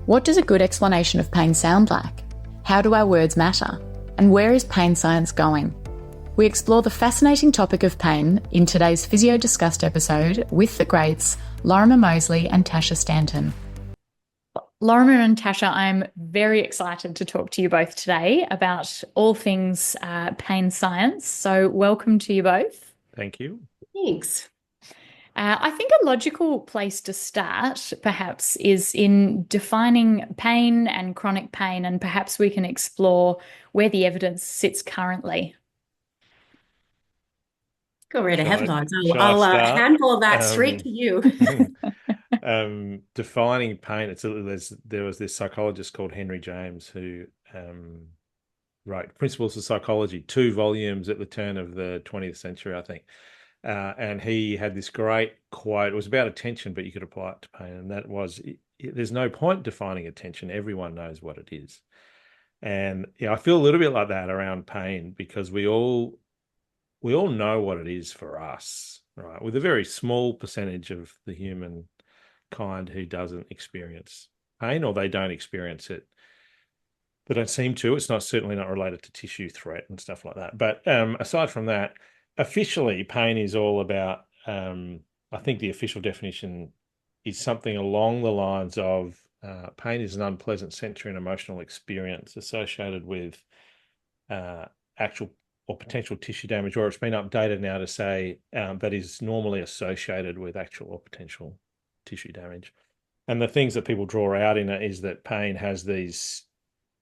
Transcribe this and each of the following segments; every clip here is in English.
What does a good explanation of pain sound like? How do our words matter? And where is pain science going? We explore the fascinating topic of pain in today's Physio Discussed episode with the greats Lorimer Moseley and Tasha Stanton. Lorimer and Tasha, I'm very excited to talk to you both today about all things pain science. So welcome to you both. Thank you. Thanks. I think a logical place to start, perhaps, is in defining pain and chronic pain, and perhaps we can explore where the evidence sits currently. Go right ahead, Logs. Shall I'll I start? handball that straight to you. Defining pain. There was this psychologist called Henry James who wrote Principles of Psychology, 2 volumes at the turn of the 20th century, I think. And he had this great quote. It was about attention, but you could apply it to pain. And that was, there's no point defining attention. Everyone knows what it is. And yeah, I feel a little bit like that around pain because we all know what it is for us, right? With a very small percentage of the human kind who doesn't experience pain, or they don't experience it. They don't seem to. It's certainly not related to tissue threat and stuff like that. But aside from that, officially, pain is all about, I think the official definition is something along the lines of pain is an unpleasant sensory and emotional experience associated with actual or potential tissue damage, or it's been updated now to say that is normally associated with actual or potential tissue damage. And the things that people draw out in it is that pain has these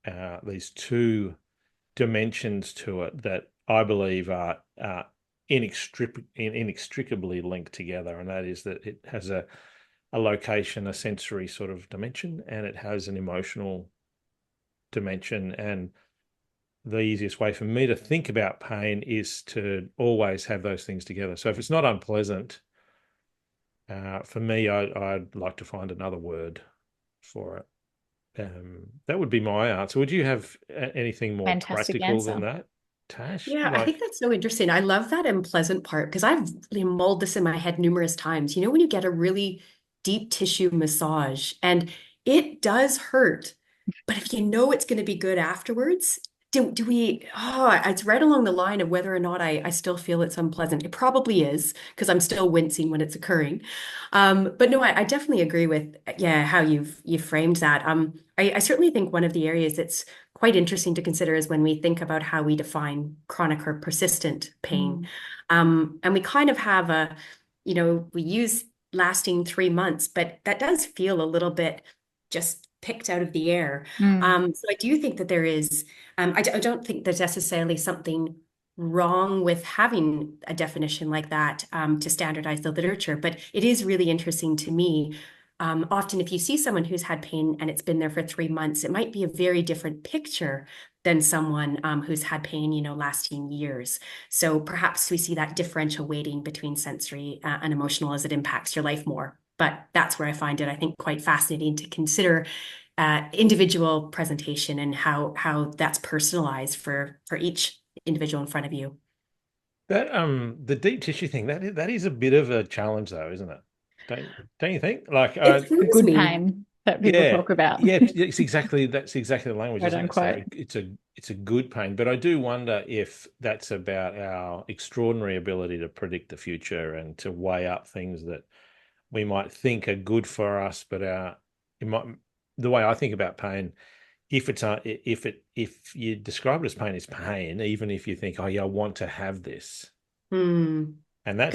2 dimensions to it that I believe are inextricably linked together, and that is that it has a location, a sensory sort of dimension, and it has an emotional dimension. And the easiest way for me to think about pain is to always have those things together. So if it's not unpleasant, for me, I'd like to find another word for it. That would be my answer. Would you have anything more Fantastic practical answer. than that, Tash? Yeah, I think that's so interesting. I love that unpleasant part because I've mulled this in my head numerous times. You know, when you get a really deep tissue massage and it does hurt, but if you know it's going to be good afterwards, it's right along the line of whether or not I still feel it's unpleasant. It probably is because I'm still wincing when it's occurring. But no, I definitely agree with, how you've framed that. I certainly think one of the areas that's quite interesting to consider is when we think about how we define chronic or persistent pain. And we kind of have we use lasting 3 months, but that does feel a little bit just picked out of the air. So I do think that there is, I don't think there's necessarily something wrong with having a definition like that to standardize the literature, but it is really interesting to me. Often if you see someone who's had pain and it's been there for 3 months, it might be a very different picture than someone who's had pain, lasting years. So perhaps we see that differential weighting between sensory and emotional as it impacts your life more. But that's where I find it, I think, quite fascinating to consider individual presentation and how that's personalized for each individual in front of you. That the deep tissue thing, that is a bit of a challenge though, isn't it? Don't you think? Like good pain that people talk about. Yeah, that's exactly the language, isn't it? So it's a good pain, but I do wonder if that's about our extraordinary ability to predict the future and to weigh up things that we might think are good for us, but the way I think about pain, if you describe it as pain, it's pain, even if you think, oh yeah, I want to have this. And that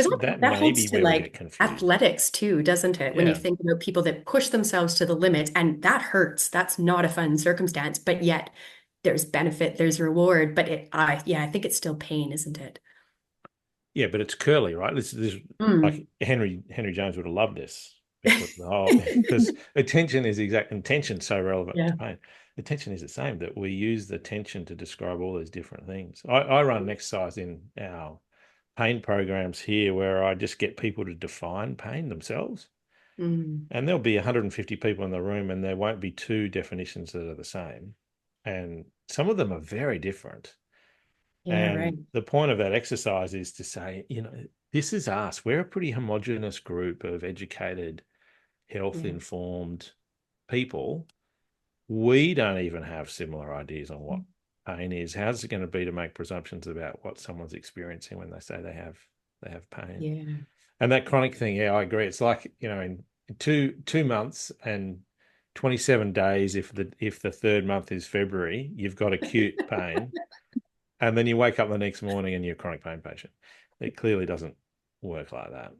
may be where we get confused. Athletics too, doesn't it? When you think about people that push themselves to the limit, and that hurts. That's not a fun circumstance, but yet there's benefit, there's reward. But I think it's still pain, isn't it? Yeah, but it's curly, right? This like Henry James would have loved this because attention's so relevant to pain. Attention is the same, that we use the attention to describe all these different things. I run an exercise in our pain programs here where I just get people to define pain themselves. And there'll be 150 people in the room and there won't be 2 definitions that are the same. And some of them are very different. The point of that exercise is to say, this is us. We're a pretty homogenous group of educated, health-informed people. we don't even have similar ideas on what pain is. How's it going to be to make presumptions about what someone's experiencing when they say they have pain? Yeah. And that chronic thing, yeah, I agree. It's like, in 2 months and 27 days, if the third month is February, you've got acute pain, and then you wake up the next morning and you're a chronic pain patient. It clearly doesn't work like that.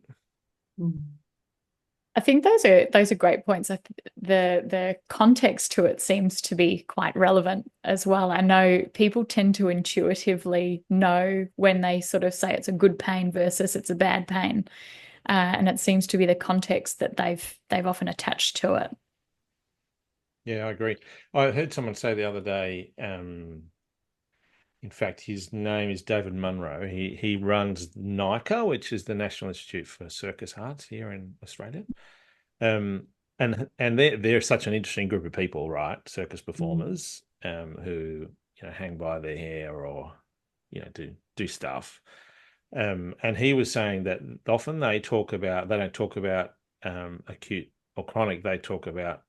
I think those are great points. The context to it seems to be quite relevant as well. I know people tend to intuitively know when they sort of say it's a good pain versus it's a bad pain, and it seems to be the context that they've often attached to it. Yeah, I agree. I heard someone say the other day. In fact, his name is David Munro. He runs NICA, which is the National Institute for Circus Arts here in Australia. And they're such an interesting group of people, right? Circus performers, who hang by their hair or do stuff. And he was saying that often they don't talk about acute or chronic. They talk about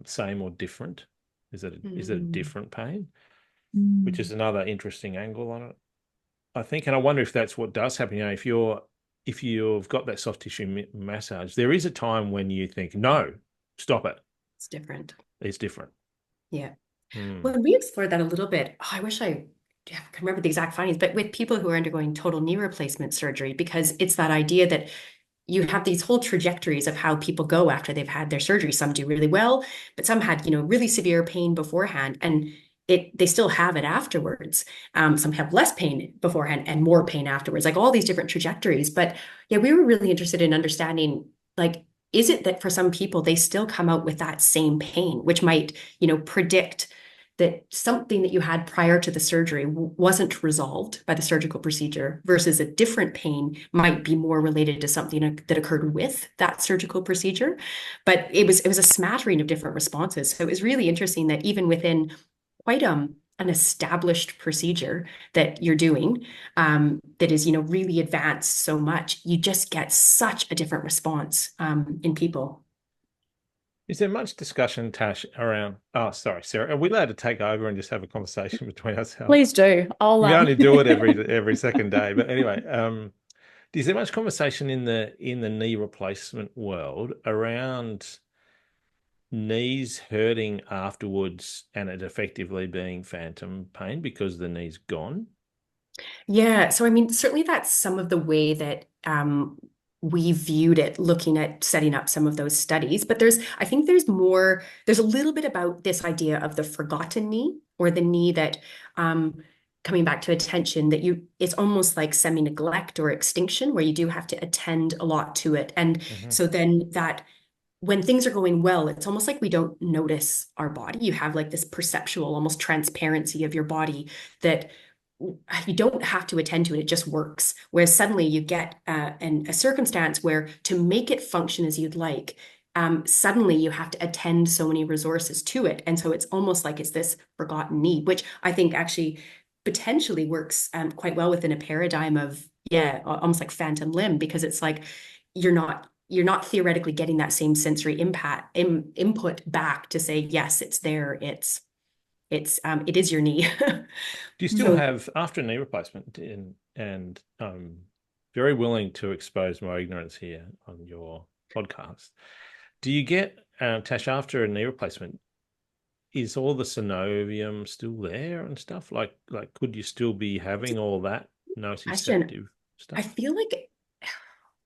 same or different. Is it a different pain? Which is another interesting angle on it, I think. And I wonder if that's what does happen. If you've got that soft tissue massage, there is a time when you think, no, stop it. It's different. It's different. Yeah. Well, we explored that a little bit. I wish I can remember the exact findings, but with people who are undergoing total knee replacement surgery, because it's that idea that you have these whole trajectories of how people go after they've had their surgery. Some do really well, but some had, really severe pain beforehand, and they still have it afterwards. Some have less pain beforehand and more pain afterwards, like all these different trajectories. But yeah, we were really interested in understanding, like, is it that for some people, they still come out with that same pain, which might, predict that something that you had prior to the surgery wasn't resolved by the surgical procedure, versus a different pain might be more related to something that occurred with that surgical procedure. But it was a smattering of different responses. So it was really interesting that even within quite an established procedure that you're doing, that is, really advanced so much, you just get such a different response in people. Is there much discussion, Tash, around? Oh, sorry, Sarah. Are we allowed to take over and just have a conversation between ourselves? Please do. We only do it every second day. But anyway, is there much conversation in the knee replacement world around knees hurting afterwards and it effectively being phantom pain because the knee's gone? Yeah. So, I mean, certainly that's some of the way that we viewed it, looking at setting up some of those studies. But I think there's a little bit about this idea of the forgotten knee, or the knee that, coming back to attention, that it's almost like semi-neglect or extinction, where you do have to attend a lot to it. And so then that, when things are going well, it's almost like we don't notice our body. You have like this perceptual, almost transparency of your body that you don't have to attend to it. It just works. Whereas suddenly you get a circumstance where, to make it function as you'd like, suddenly you have to attend so many resources to it. And so it's almost like it's this forgotten need, which I think actually potentially works quite well within a paradigm of, almost like phantom limb, because it's like you're not theoretically getting that same sensory input back to say, yes, it's there. It is your knee. Do you still have, after a knee replacement, and very willing to expose my ignorance here on your podcast, do you get, Tash, after a knee replacement, is all the synovium still there and stuff? Like could you still be having all that nociceptive stuff? I feel like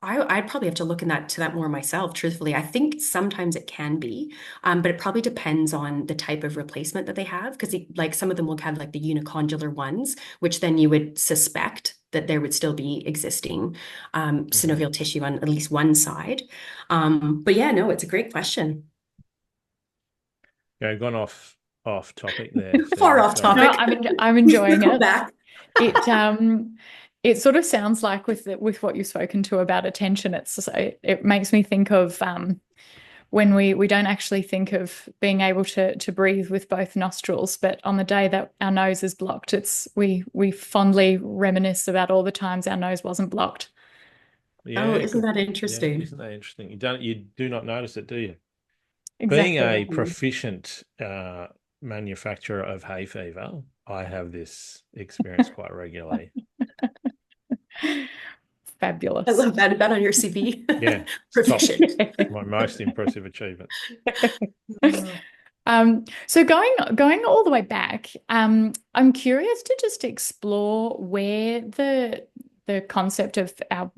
I'd probably have to look into that more myself, truthfully. I think sometimes it can be, but it probably depends on the type of replacement that they have, because like some of them will have like the unicondylar ones, which then you would suspect that there would still be existing synovial tissue on at least one side. But yeah, no, it's a great question. Yeah, gone off topic there. Far off topic. No, I'm enjoying it. Back. It sort of sounds like with what you've spoken to about attention, it makes me think of when we don't actually think of being able to breathe with both nostrils, but on the day that our nose is blocked, we fondly reminisce about all the times our nose wasn't blocked. Yeah, isn't that interesting? Yeah, isn't that interesting? You do not notice it, do you? Being a Exactly. proficient manufacturer of hay fever, I have this experience quite regularly. I Fabulous. love that on your CV. Yeah, it's top. Proficient. My most impressive achievement. So going all the way back, I'm curious to just explore where the concept of our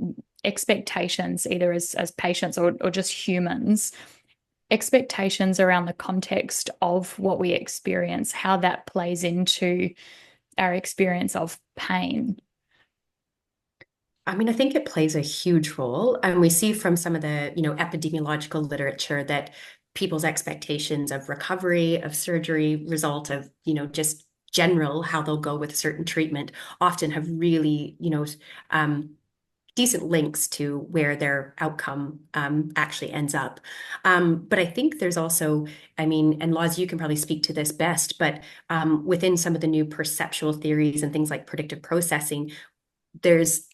expectations, either as patients or just humans, expectations around the context of what we experience, how that plays into our experience of pain. I mean, I think it plays a huge role. And we see from some of the, epidemiological literature that people's expectations of recovery, of surgery, result of, just general how they'll go with certain treatment often have really, decent links to where their outcome actually ends up. But I think there's also, I mean, and Laws, you can probably speak to this best, but within some of the new perceptual theories and things like predictive processing, there's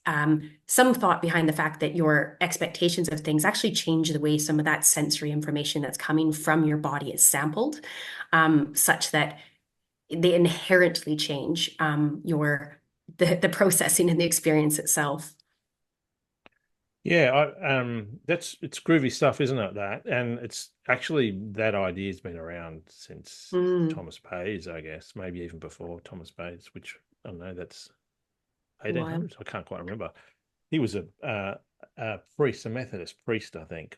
some thought behind the fact that your expectations of things actually change the way some of that sensory information that's coming from your body is sampled, such that they inherently change the processing and the experience itself. Yeah, it's groovy stuff, isn't it? That, and it's actually that idea's been around since Mm, Thomas Bayes, I guess, maybe even before Thomas Bayes, which I don't know, that's wild. 1800s. I can't quite remember. He was a priest, a Methodist priest, I think,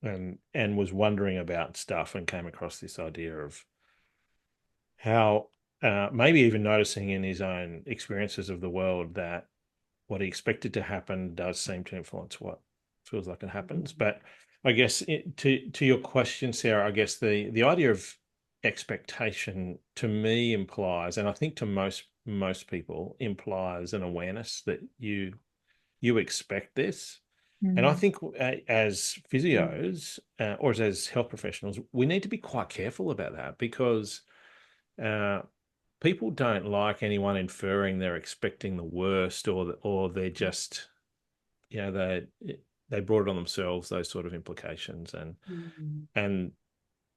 and was wondering about stuff and came across this idea of how maybe even noticing in his own experiences of the world that what he expected to happen does seem to influence what feels like it happens. But I guess to your question, Sarah, I guess the idea of expectation to me implies, and I think to most people implies an awareness that you expect this. And I Mm. think as physios or as health professionals, we need to be quite careful about that because uh, people don't like anyone inferring they're expecting the worst or they're just they brought it on themselves, those sort of implications. Mm, And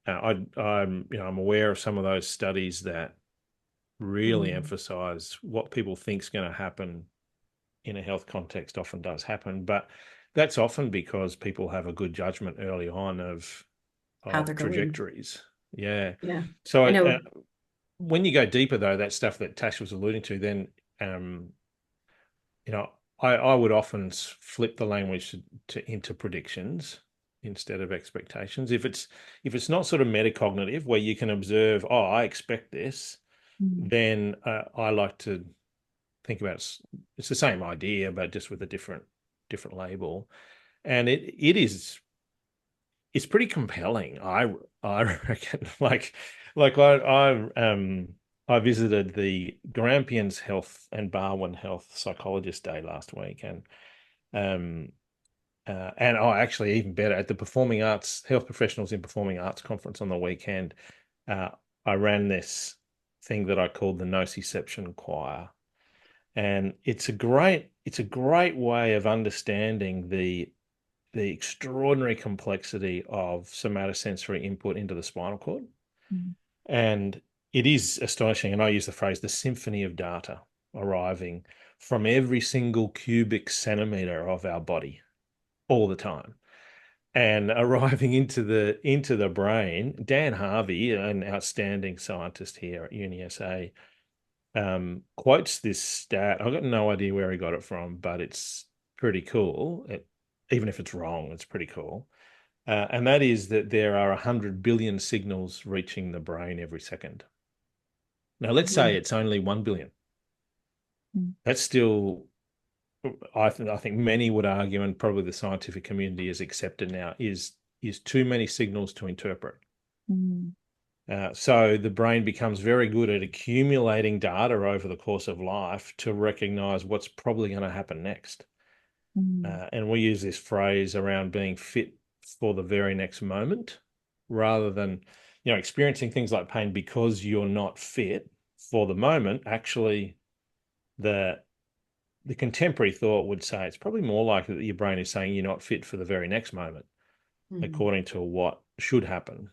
I'm aware of some of those studies that really mm, emphasize what people think is going to happen in a health context often does happen, but that's often because people have a good judgment early on how of they're going. trajectories. Yeah. Yeah. So I know. when you go deeper, though, that stuff that Tash was alluding to, then um, you know, I would often flip the language into predictions instead of expectations. If it's not sort of metacognitive where you can observe, oh, I expect this, Mm. then I like to think about it's the same idea but just with a different label, and it's pretty compelling. I reckon. I visited the Grampians Health and Barwon Health Psychologist Day last week, um actually even better at the Performing Arts Health Professionals in Performing Arts Conference on the weekend. Uh, I ran this thing that I called the Nociception Choir, and it's a great way of understanding the extraordinary complexity of somatosensory input into the spinal cord. Mm. And it is astonishing. And I use the phrase the symphony of data arriving from every single cubic centimeter of our body all the time and arriving into the brain. Dan Harvey, an outstanding scientist here at UniSA, quotes this stat. I've got no idea where he got it from, but it's pretty cool. Even if it's wrong, it's pretty cool. And that is that there are 100 billion signals reaching the brain every second. Now, let's say Mm, it's only 1 billion. Mm. That's still, I think many would argue, and probably the scientific community has accepted now, is too many signals to interpret. Mm. So the brain becomes very good at accumulating data over the course of life to recognize what's probably going to happen next. Mm. And we use this phrase around being fit for the very next moment rather than, experiencing things like pain because you're not fit for the moment. Actually, the contemporary thought would say it's probably more likely that your brain is saying you're not fit for the very next moment, mm, according to what should happen.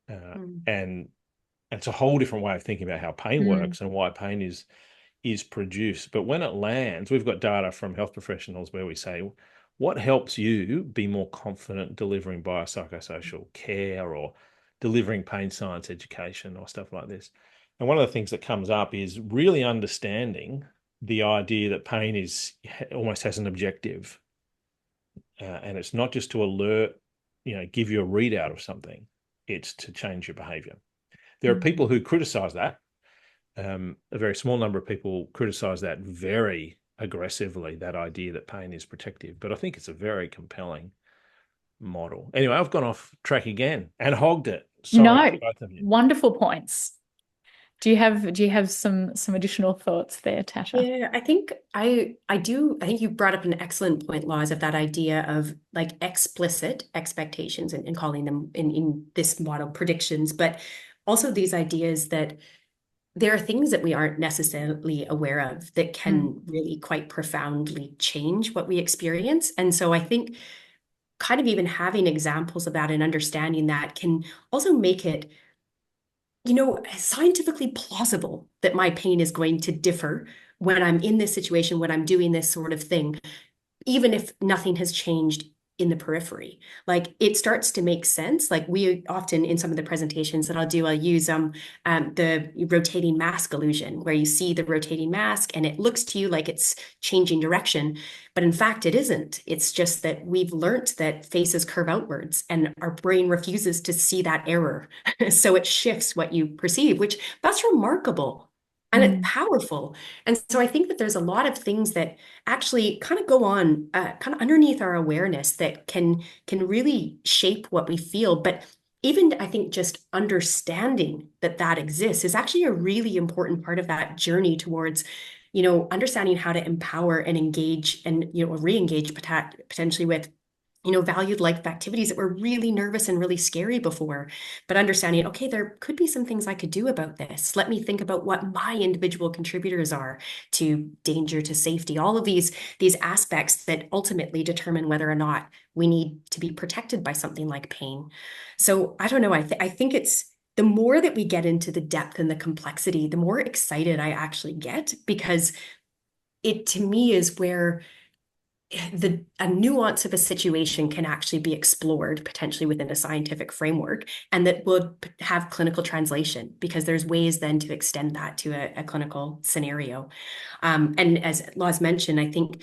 And it's a whole different way of thinking about how pain works and why pain is produced. But when it lands, we've got data from health professionals where we say, what helps you be more confident delivering biopsychosocial care or delivering pain science education or stuff like this? And one of the things that comes up is really understanding the idea that pain almost has an objective. And it's not just to alert, give you a readout of something. It's to change your behavior. There are people who criticize that. A very small number of people criticize that very aggressively, that idea that pain is protective. But I think it's a very compelling model. Anyway, I've gone off track again and hogged it. Sorry, both of you. Wonderful points. Do you have some additional thoughts there, Tasha? Yeah, I think I do. I think you brought up an excellent point, Laws, of that idea of like explicit expectations and calling them in this model predictions, but also these ideas that there are things that we aren't necessarily aware of that can really quite profoundly change what we experience. And so I think kind of even having examples of that and understanding that can also make it scientifically plausible that my pain is going to differ when I'm in this situation, when I'm doing this sort of thing, even if nothing has changed in the periphery. Like it starts to make sense. Like we often in some of the presentations that I'll use the rotating mask illusion, where you see the rotating mask and it looks to you like it's changing direction, but in fact it isn't. It's just that we've learnt that faces curve outwards and our brain refuses to see that error. So it shifts what you perceive, which that's remarkable. And it's powerful. And so I think that there's a lot of things that actually kind of go on kind of underneath our awareness that can really shape what we feel. But even I think just understanding that exists is actually a really important part of that journey towards, understanding how to empower and engage and, re-engage potentially with valued life activities that were really nervous and really scary before, but understanding, okay, there could be some things I could do about this. Let me think about what my individual contributors are to danger, to safety, all of these aspects that ultimately determine whether or not we need to be protected by something like pain. So I don't know, I think it's the more that we get into the depth and the complexity, the more excited I actually get, because it to me is where a nuance of a situation can actually be explored potentially within a scientific framework, and that will have clinical translation, because there's ways then to extend that to a clinical scenario. And as Laws mentioned, I think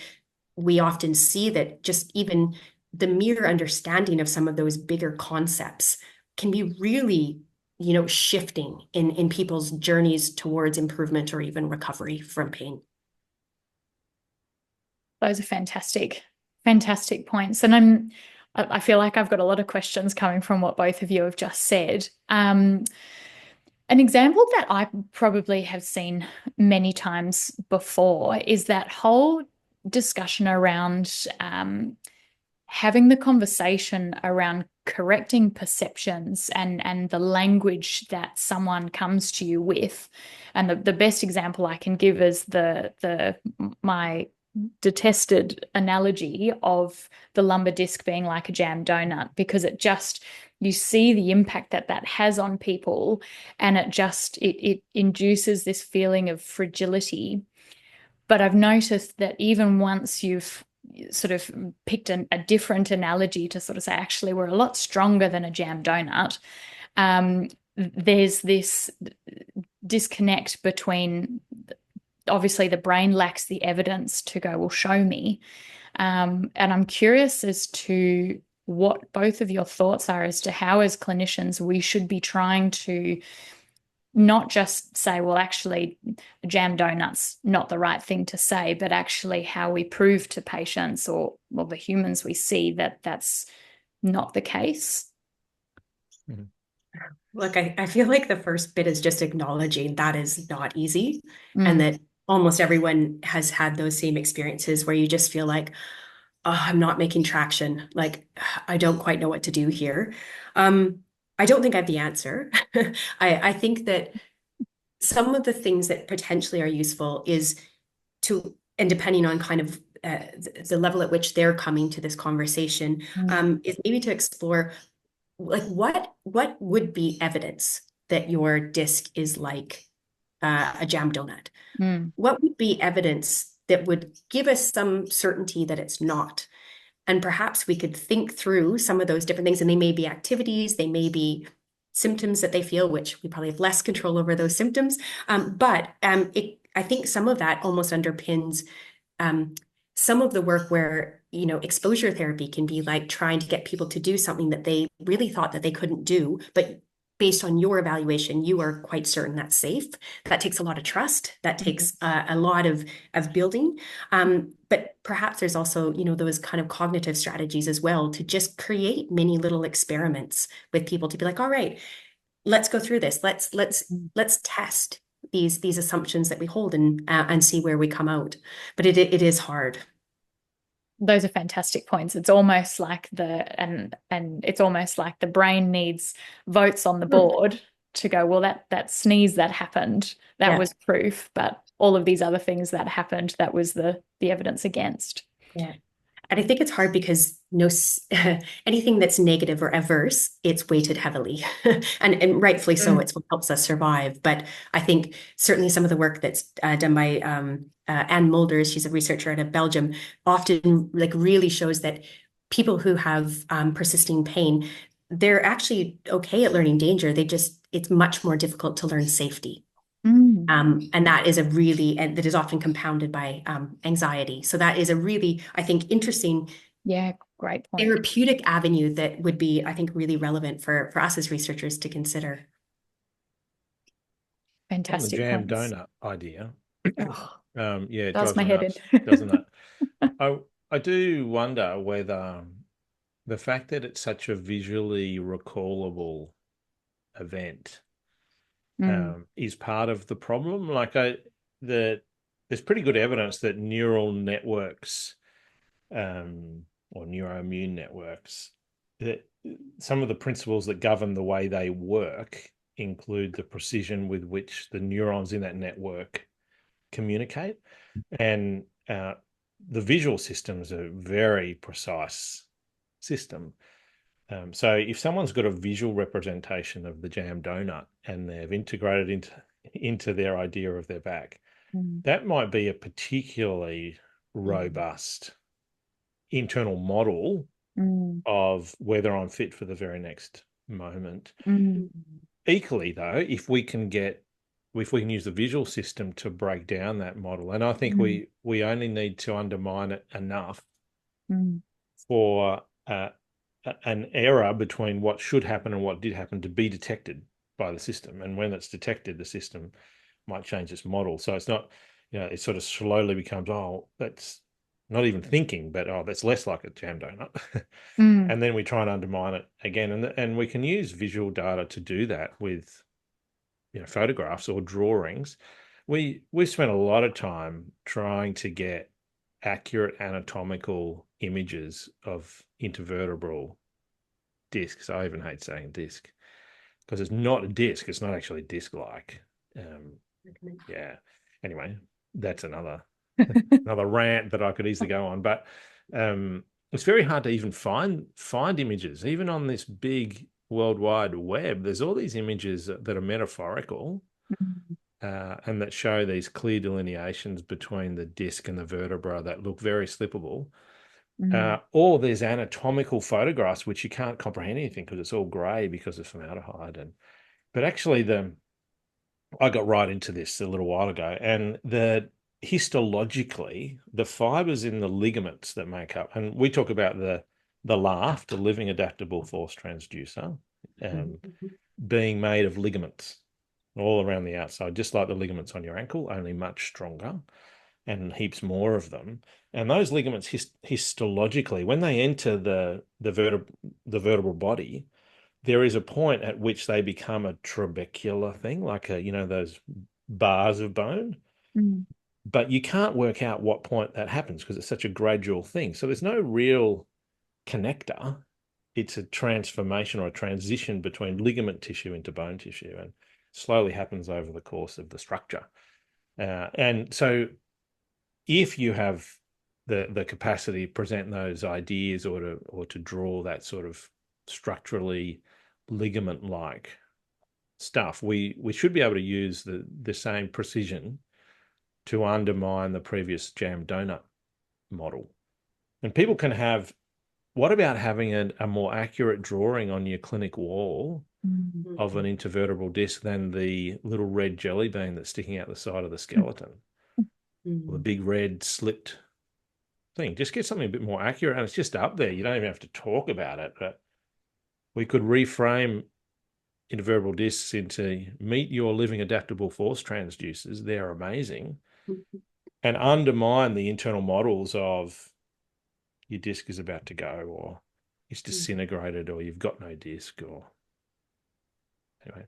we often see that just even the mere understanding of some of those bigger concepts can be really, shifting in people's journeys towards improvement or even recovery from pain. Those are fantastic points. And I feel like I've got a lot of questions coming from what both of you have just said. An example that I probably have seen many times before is that whole discussion around having the conversation around correcting perceptions and the language that someone comes to you with. And the best example I can give is my detested analogy of the lumbar disc being like a jam donut, because you see the impact that has on people, and it induces this feeling of fragility. But I've noticed that even once you've sort of picked a different analogy to sort of say, actually, we're a lot stronger than a jam donut, there's this disconnect between, obviously the brain lacks the evidence to go, well, show me. And I'm curious as to what both of your thoughts are as to how, as clinicians, we should be trying to not just say, well, actually, jam donut's not the right thing to say, but actually how we prove to patients or the humans we see that that's not the case. Look, I feel like the first bit is just acknowledging that is not easy, and that almost everyone has had those same experiences where you just feel like, oh, I'm not making traction. Like, I don't quite know what to do here. I don't think I have the answer. I think that some of the things that potentially are useful is and depending on kind of the level at which they're coming to this conversation, is maybe to explore like what would be evidence that your disc is like a jam donut? Mm. What would be evidence that would give us some certainty that it's not? And perhaps we could think through some of those different things, and they may be activities, they may be symptoms that they feel, which we probably have less control over those symptoms. I think some of that almost underpins some of the work where, exposure therapy can be like trying to get people to do something that they really thought that they couldn't do, but based on your evaluation, you are quite certain that's safe. That takes a lot of trust. That takes a lot of building. But perhaps there's also, those kind of cognitive strategies as well to just create many little experiments with people to be like, all right, let's go through this. Let's test these assumptions that we hold and see where we come out. But it is hard. Those are fantastic points. It's almost like and it's almost like the brain needs votes on the board to go, well, that sneeze that happened, that was proof, but all of these other things that happened, that was the evidence against. Yeah. And I think it's hard because anything that's negative or adverse, it's weighted heavily. and rightfully so, it's what helps us survive. But I think certainly some of the work that's done by Anne Mulders, she's a researcher out of Belgium, often like really shows that people who have persisting pain, they're actually okay at learning danger. It's much more difficult to learn safety. And that is and that is often compounded by anxiety. So that is a really, I think, interesting, great point, therapeutic avenue that would be, I think, really relevant for us as researchers to consider. Fantastic. The jam points. donut idea. It does my head nuts, in. doesn't it? I do wonder whether the fact that it's such a visually recallable event is part of the problem. Like there's pretty good evidence that neural networks or neuroimmune networks, that some of the principles that govern the way they work include the precision with which the neurons in that network communicate. And the visual system is a very precise system. So if someone's got a visual representation of the jam donut and they've integrated into their idea of their back, that might be a particularly robust internal model of whether I'm fit for the very next moment. Equally, though, if we can use the visual system to break down that model, and I think we only need to undermine it enough for an error between what should happen and what did happen to be detected by the system. And when it's detected, the system might change its model. So it's not, it sort of slowly becomes, that's not even thinking, but that's less like a jam donut. And then we try and undermine it again. And we can use visual data to do that with photographs or drawings. We spent a lot of time trying to get accurate anatomical images of intervertebral discs. I even hate saying disc because it's not a disc. It's not actually disc-like. Anyway, that's another rant that I could easily go on. But it's very hard to even find images, even on this big worldwide web. There's all these images that are metaphorical and that show these clear delineations between the disc and the vertebra that look very slippable. Or there's anatomical photographs which you can't comprehend anything because it's all grey because of formaldehyde. But actually, I got right into this a little while ago, and histologically, the fibers in the ligaments that make up, and we talk about the LAF, the living adaptable force transducer, being made of ligaments all around the outside, just like the ligaments on your ankle, only much stronger and heaps more of them. And those ligaments histologically, when they enter the vertebral body, there is a point at which they become a trabecular thing, like those bars of bone. But you can't work out what point that happens because it's such a gradual thing. So there's no real connector. It's a transformation or a transition between ligament tissue into bone tissue, and slowly happens over the course of the structure. And so if you have the capacity to present those ideas or to draw that sort of structurally ligament-like stuff, we should be able to use the same precision to undermine the previous jam donut model. And people can have, what about having a more accurate drawing on your clinic wall of an intervertebral disc than the little red jelly bean that's sticking out the side of the skeleton? Or the big red slipped thing. Just get something a bit more accurate, and it's just up there. You don't even have to talk about it, but we could reframe intervertebral discs into meet your living adaptable force transducers. They're amazing. And undermine the internal models of your disc is about to go, or it's disintegrated, or you've got no disc, or anyway.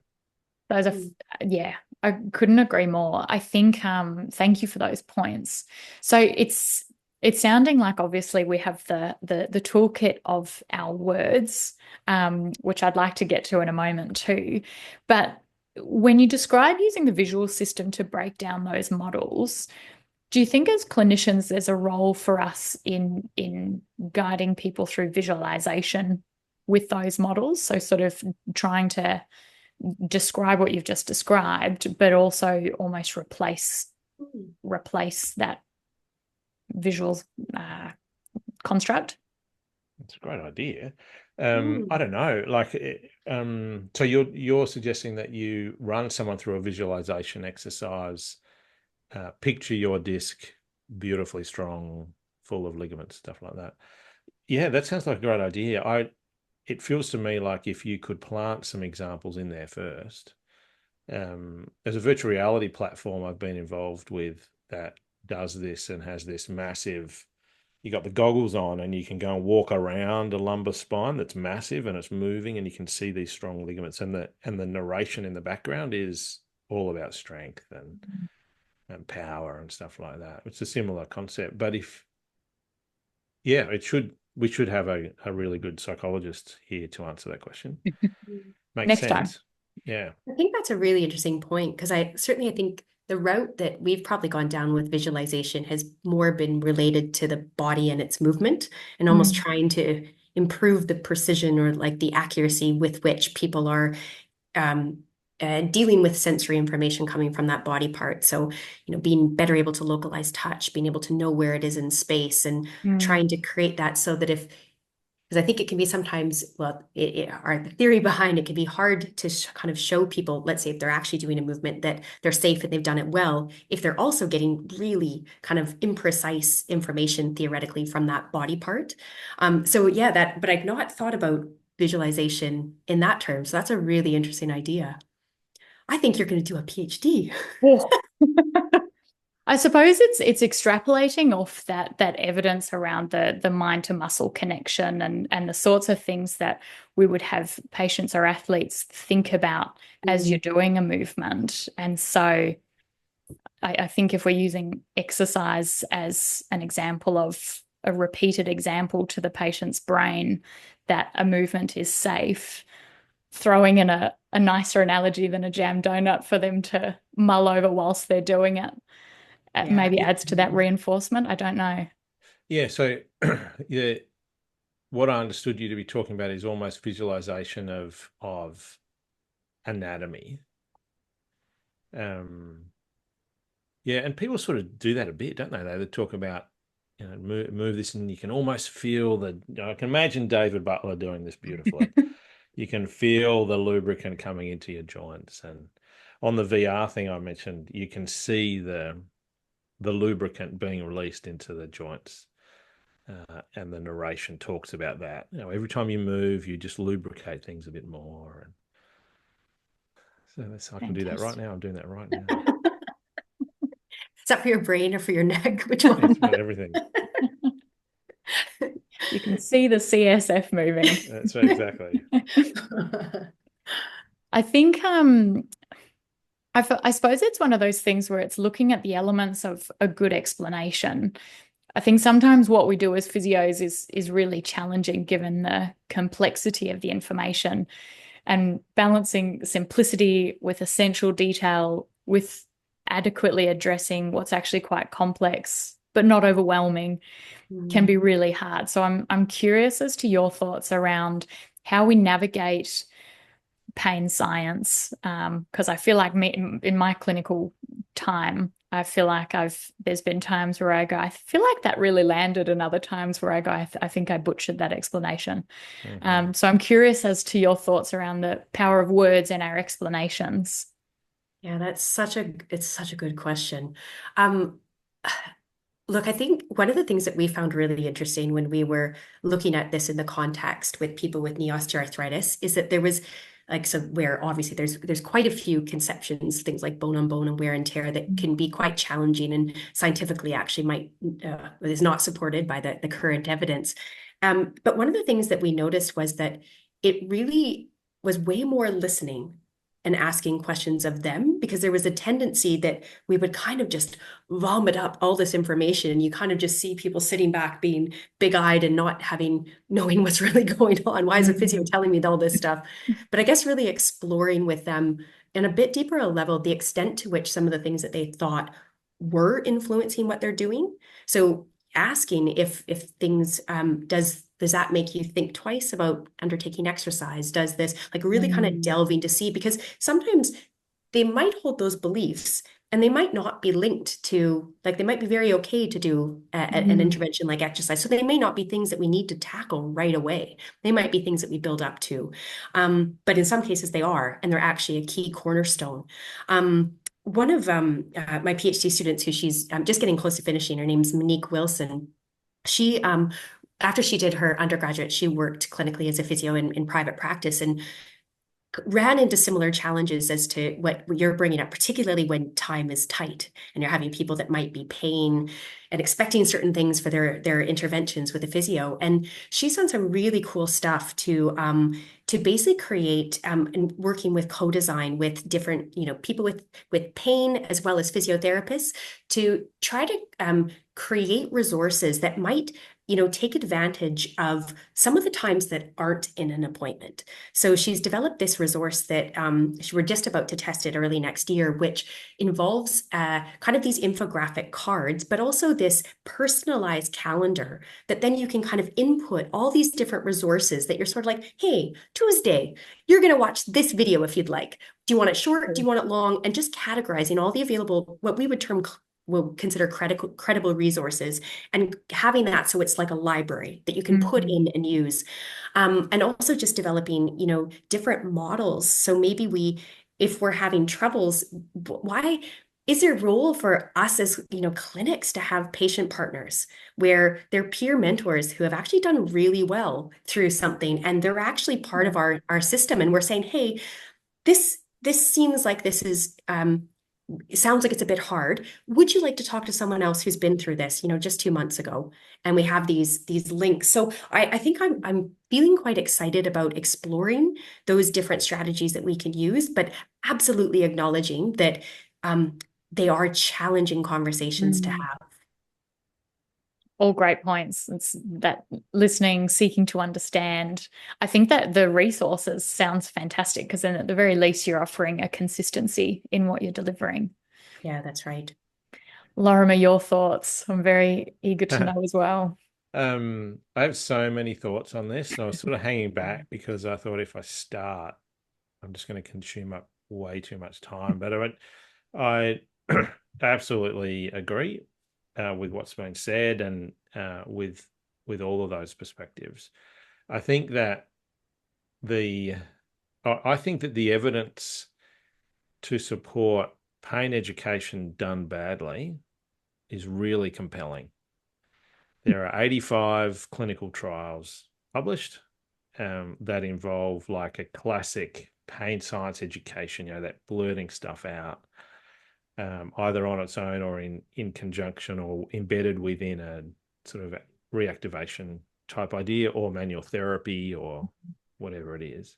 Those are, yeah, I couldn't agree more. I think, thank you for those points. So it's sounding like obviously we have the toolkit of our words, which I'd like to get to in a moment too. But when you describe using the visual system to break down those models, do you think as clinicians there's a role for us in guiding people through visualization with those models? So sort of trying to describe what you've just described, but also almost replace that visual construct? That's a great idea. I don't know, like, so you're suggesting that you run someone through a visualization exercise, picture your disc beautifully strong, full of ligaments, stuff like that. Yeah, that sounds like a great idea. It feels to me like if you could plant some examples in there first. There's a virtual reality platform I've been involved with that does this and has this massive, you got the goggles on and you can go and walk around a lumbar spine that's massive and it's moving and you can see these strong ligaments, and the narration in the background is all about strength and power and stuff like that. It's a similar concept, but we should have a really good psychologist here to answer that question. Makes Next sense. time. Yeah. I think that's a really interesting point, because I think the route that we've probably gone down with visualization has more been related to the body and its movement, and almost trying to improve the precision or like the accuracy with which people are dealing with sensory information coming from that body part. So, being better able to localize touch, being able to know where it is in space, and trying to create that so that because I think it can be sometimes, or the theory behind it can be hard to kind of show people, let's say if they're actually doing a movement, that they're safe and they've done it well, if they're also getting really kind of imprecise information theoretically from that body part. But I've not thought about visualization in that term. So that's a really interesting idea. I think you're going to do a PhD. I suppose it's extrapolating off that evidence around the mind to muscle connection and the sorts of things that we would have patients or athletes think about as you're doing a movement. And so I think if we're using exercise as an example of a repeated example to the patient's brain that a movement is safe, throwing in a nicer analogy than a jam donut for them to mull over whilst they're doing it. Maybe adds to that reinforcement. I don't know. Yeah. So, what I understood you to be talking about is almost visualization of anatomy. And people sort of do that a bit, don't they? They talk about, move this, and you can almost feel I can imagine David Butler doing this beautifully. You can feel the lubricant coming into your joints, and on the VR thing I mentioned, you can see the lubricant being released into the joints, and the narration talks about that. Every time you move, you just lubricate things a bit more, and so I can do that right now. I'm doing that right now. Is that for your brain or for your neck? Which one? It's for everything. You can see the CSF moving. That's right, exactly. I think I suppose it's one of those things where it's looking at the elements of a good explanation. I think sometimes what we do as physios is really challenging given the complexity of the information, and balancing simplicity with essential detail with adequately addressing what's actually quite complex but not overwhelming can be really hard. So I'm curious as to your thoughts around how we navigate pain science, because I feel like in my clinical time, I feel like there's been times where I go, I feel like that really landed, and other times where I go, I think I butchered that explanation. So I'm curious as to your thoughts around the power of words and our explanations. Yeah, it's such a good question. Um, Look, I think one of the things that we found really interesting when we were looking at this in the context with people with knee osteoarthritis is that there was like, so where obviously there's quite a few conceptions, things like bone on bone and wear and tear, that can be quite challenging and scientifically actually might is not supported by the current evidence. But one of the things that we noticed was that it really was way more listening and asking questions of them, because there was a tendency that we would kind of just vomit up all this information, and you kind of just see people sitting back being big-eyed and not knowing what's really going on. Why is a physio telling me all this stuff? But I guess really exploring with them in a bit deeper a level the extent to which some of the things that they thought were influencing what they're doing. So asking if things does that make you think twice about undertaking exercise? Does this, like, really kind of delving to see, because sometimes they might hold those beliefs and they might not be linked to, like, they might be very okay to do an intervention like exercise. So they may not be things that we need to tackle right away. They might be things that we build up to. But in some cases they are, and they're actually a key cornerstone. One of my PhD students, who she's just getting close to finishing, her name's Monique Wilson. She after she did her undergraduate, she worked clinically as a physio in private practice, and ran into similar challenges as to what you're bringing up, particularly when time is tight and you're having people that might be paying and expecting certain things for their interventions with a physio. And she's done some really cool stuff to basically create and working with co-design with different people with pain as well as physiotherapists, to try to create resources that might take advantage of some of the times that aren't in an appointment. So she's developed this resource that we're just about to test it early next year, which involves kind of these infographic cards, but also this personalized calendar that then you can kind of input all these different resources that you're sort of like, hey, Tuesday, you're going to watch this video if you'd like. Do you want it short? Do you want it long? And just categorizing all the available, what we would will consider credible resources, and having that so it's like a library that you can put in and use. And also just developing, different models. So maybe if we're having troubles, why is there a role for us as, clinics to have patient partners where they're peer mentors who have actually done really well through something, and they're actually part of our system, and we're saying, hey, this seems like this is it sounds like it's a bit hard. Would you like to talk to someone else who's been through this, just 2 months ago? And we have these links. So I think I'm feeling quite excited about exploring those different strategies that we can use, but absolutely acknowledging that they are challenging conversations to have. All great points. It's that listening, seeking to understand. I think that the resources sounds fantastic, because then at the very least you're offering a consistency in what you're delivering. Yeah, that's right. Lorimer, your thoughts? I'm very eager to know as well. I have so many thoughts on this, and I was sort of hanging back because I thought if I start, I'm just going to consume up way too much time. But I absolutely agree with what's been said, and with all of those perspectives. I think that the evidence to support pain education done badly is really compelling. There are 85 clinical trials published that involve like a classic pain science education, that blurting stuff out, either on its own or in conjunction or embedded within a sort of reactivation type idea, or manual therapy, or whatever it is.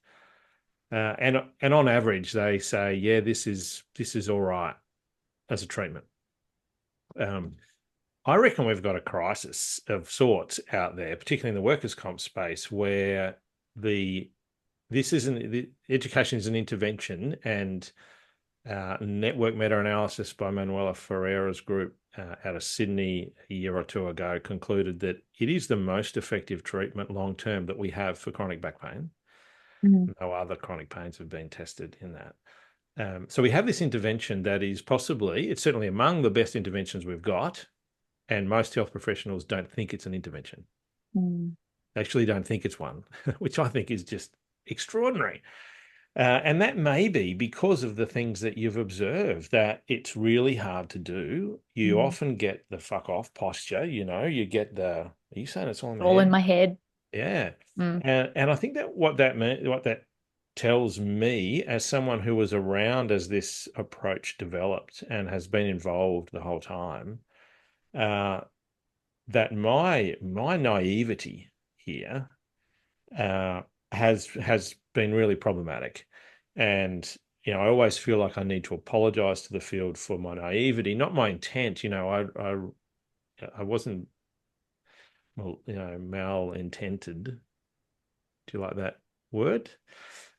And on average, they say, yeah, this is all right as a treatment. I reckon we've got a crisis of sorts out there, particularly in the workers' comp space, where the education is an intervention, and network meta-analysis by Manuela Ferreira's group out of Sydney a year or two ago concluded that it is the most effective treatment long-term that we have for chronic back pain. No other chronic pains have been tested in that. So we have this intervention that is possibly, it's certainly among the best interventions we've got, and most health professionals don't think it's an intervention. They actually don't think it's one, which I think is just extraordinary. And that may be because of the things that you've observed, that it's really hard to do. You often get the fuck off posture, you get are you saying it's all in my All head? in my head. Yeah. And I think that what that tells me, as someone who was around as this approach developed and has been involved the whole time, that my naivety here has been really problematic. And I always feel like I need to apologize to the field for my naivety, not my intent. I wasn't, malintended. Do you like that word?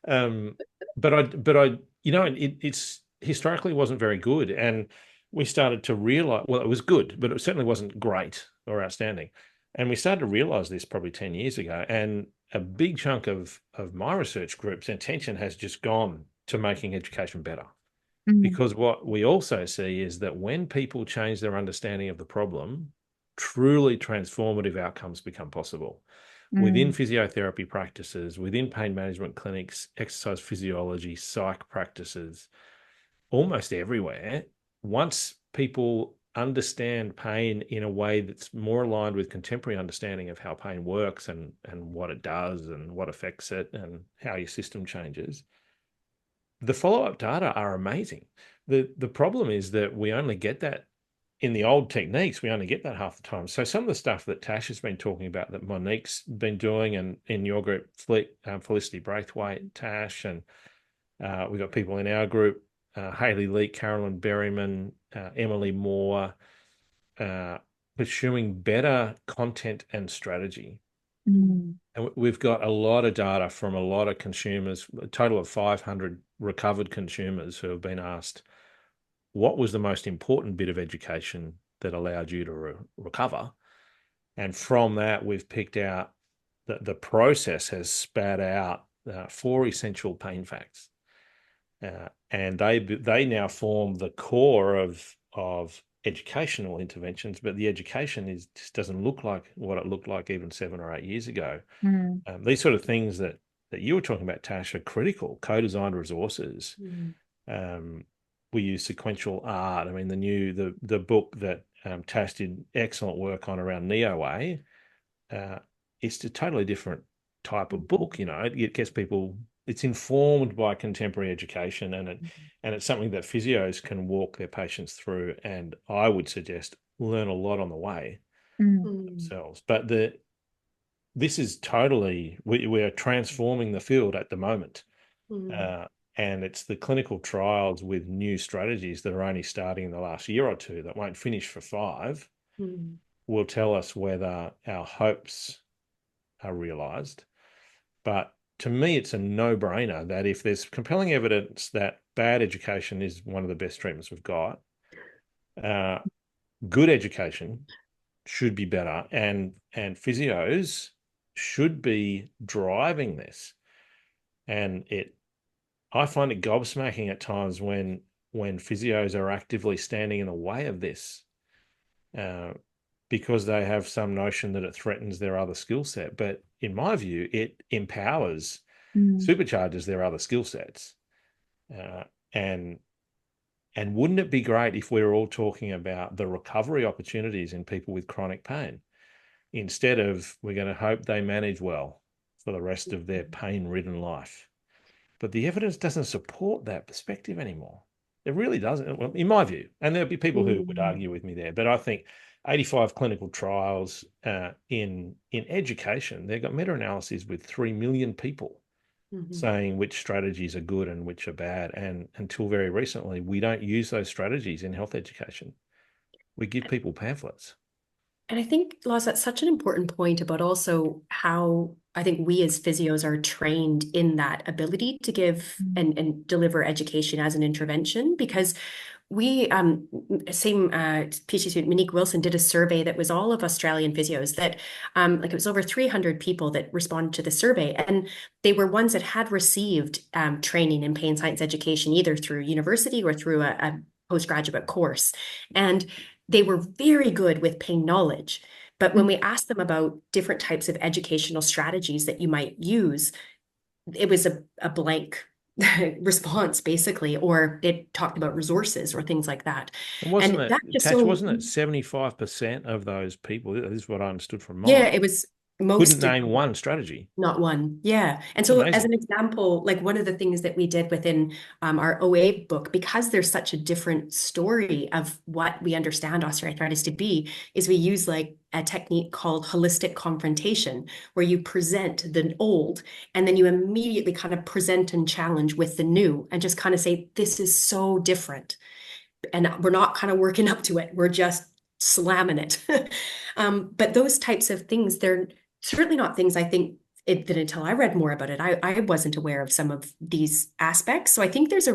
But it's historically wasn't very good, and we started to realize, well, it was good, but it certainly wasn't great or outstanding. And we started to realize this probably 10 years ago, and a big chunk of my research group's attention has just gone to making education better. Because what we also see is that when people change their understanding of the problem, truly transformative outcomes become possible. Within physiotherapy practices, within pain management clinics, exercise physiology, psych practices, almost everywhere, once people understand pain in a way that's more aligned with contemporary understanding of how pain works and what it does and what affects it and how your system changes, the follow-up data are amazing. The problem is that we only get that in the old techniques, we only get that half the time. So some of the stuff that Tasha's been talking about, that Monique's been doing, and in your group, Felicity Braithwaite, Tash, and we've got people in our group, Hayley Lee, Carolyn Berryman, Emily Moore, pursuing better content and strategy. And we've got a lot of data from a lot of consumers, a total of 500 recovered consumers who have been asked, what was the most important bit of education that allowed you to recover? And from that, we've picked out that the process has spat out 4 essential pain facts. And they now form the core of educational interventions, but the education just doesn't look like what it looked like even 7 or 8 years ago. These sort of things that you were talking about, Tash, are critical. Co-designed resources. We use sequential art. I mean, the book that Tash did excellent work on around NeoA, it's a totally different type of book. It gets people. It's informed by contemporary education, and it's something that physios can walk their patients through, and I would suggest learn a lot on the way themselves. But this is totally, we are transforming the field at the moment. And it's the clinical trials with new strategies that are only starting in the last year or two, that won't finish for 5, will tell us whether our hopes are realized. But to me, it's a no-brainer that if there's compelling evidence that bad education is one of the best treatments we've got, good education should be better, and physios should be driving this. And I find it gobsmacking at times when physios are actively standing in the way of this, because they have some notion that it threatens their other skill set. But in my view, it empowers, supercharges their other skill sets. And wouldn't it be great if we were all talking about the recovery opportunities in people with chronic pain, instead of we're going to hope they manage well for the rest of their pain-ridden life? But the evidence doesn't support that perspective anymore. It really doesn't, well, in my view. And there'll be people who would argue with me there. But I think 85 clinical trials in education, they've got meta-analyses with 3 million people saying which strategies are good and which are bad. And until very recently, we don't use those strategies in health education. We give people pamphlets. And I think, Loz, that's such an important point about also how I think we as physios are trained in that ability to give and deliver education as an intervention, because we same PhD student Monique Wilson did a survey that was all of Australian physios that like it was over 300 people that responded to the survey, and they were ones that had received training in pain science education either through university or through a postgraduate course, and they were very good with pain knowledge. But when we asked them about different types of educational strategies that you might use, it was a blank response basically, or it talked about resources or things like that. Wasn't And it, that just Tash, so, wasn't it 75% of those people, this is what I understood from yeah, mine, it was couldn't most did name one strategy? not one. Yeah. And It's so as amazing. an example, like one of the things that we did within our OA book, because there's such a different story of what we understand osteoarthritis to be, is we use like a technique called holistic confrontation, where you present the old and then you immediately kind of present and challenge with the new and just kind of say, this is so different. And we're not kind of working up to it. We're just slamming it. But those types of things, they're certainly not things I think that until I read more about it, I wasn't aware of some of these aspects. So I think there's